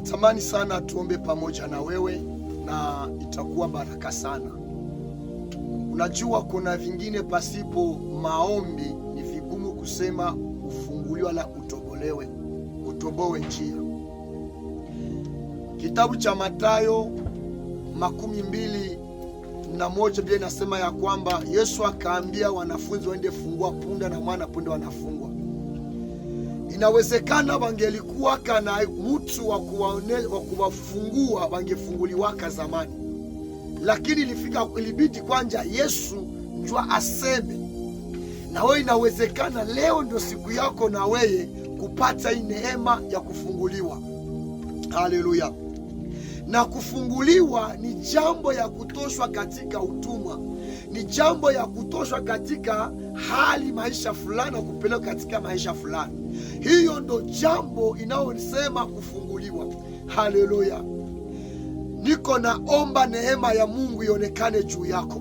Natamani sana tuombe pamoja na wewe na itakuwa baraka sana. Unajua kuna vingine pasipo maombi ni vigumu kusema ufunguliwa la utobowe njia. Kitabu cha Mathayo 21 Biblia inasema ya kwamba Yesu akaambia wanafunzi waende fungua punda na mwana punda wanafungwa. Inawezekana wangelikuwa kana mtu wa kuwafungua wangefunguliwaka zamani, lakini ilibidi kwanja Yesu njua aseme. Na wewe inawezekana leo ndio siku yako na wewe kupata hii neema ya kufunguliwa. Haleluya. Na kufunguliwa ni jambo ya kutoshwa katika utumwa, ni jambo ya kutoshwa katika hali maisha fulani kupeleka katika maisha fulani. Hiyo ndo jambo inaosema kufunguliwa. Haleluya. Niko naomba neema ya Mungu ionekane juu yako.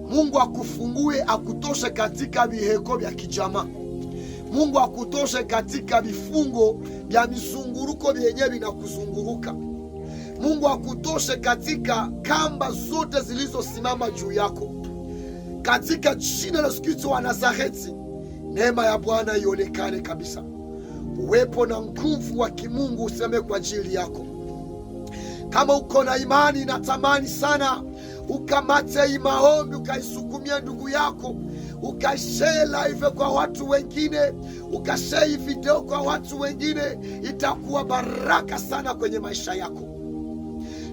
Mungu akufungue, akutoshe katika viheko vya kijamaa. Mungu akutoshe katika vifungo vya mizunguruko vyenye vinakuzunguruka. Mungu akutoshe katika kamba zote zilizosimama juu yako. Katika jina la Yesu Kristo wa Nazareti, neema ya Bwana ionekane kabisa. Uwepo na nguvu wa kimungu useme kwa ajili yako. Kama uko na imani, natamani sana ukamate hii maombi, ukaisukumia ndugu yako, ukashare live kwa watu wengine, ukashare video kwa watu wengine. Itakuwa baraka sana kwenye maisha yako.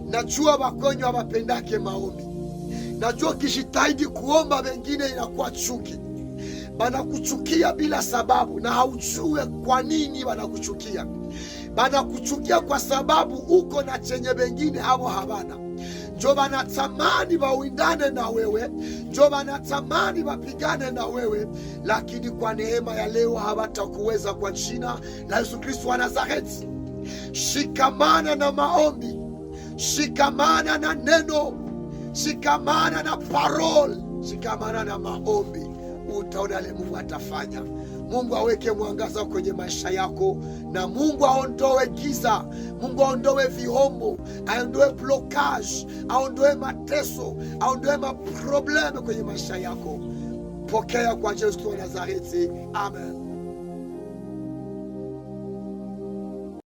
Najua wagonjwa wapendake maombi. Najua kishitahidi kuomba wengine inakuwa chuki. Banakuchukia bila sababu na haujue kwa nini banakuchukia. Banakuchukia kwa sababu uko na chenye wengine hao habana. Njo banatamani wawindane na wewe, njo banatamani wapigane na wewe, lakini kwa neema ya leo hawatakuweza kwa jina la Yesu Kristo wa Nazareti. Shikamana na maombi, shikamana na neno, shikamana na parole, shikamana na maombi. Utaona yale Mungu atafanya. Mungu aweke mwangaza kwenye maisha yako, na Mungu aondoe giza, Mungu aondoe vihombo, aondoe blockage, aondoe mateso, aondoe maprobleme kwenye maisha yako. Pokea kwa Yesu wa Nazareti. Amen.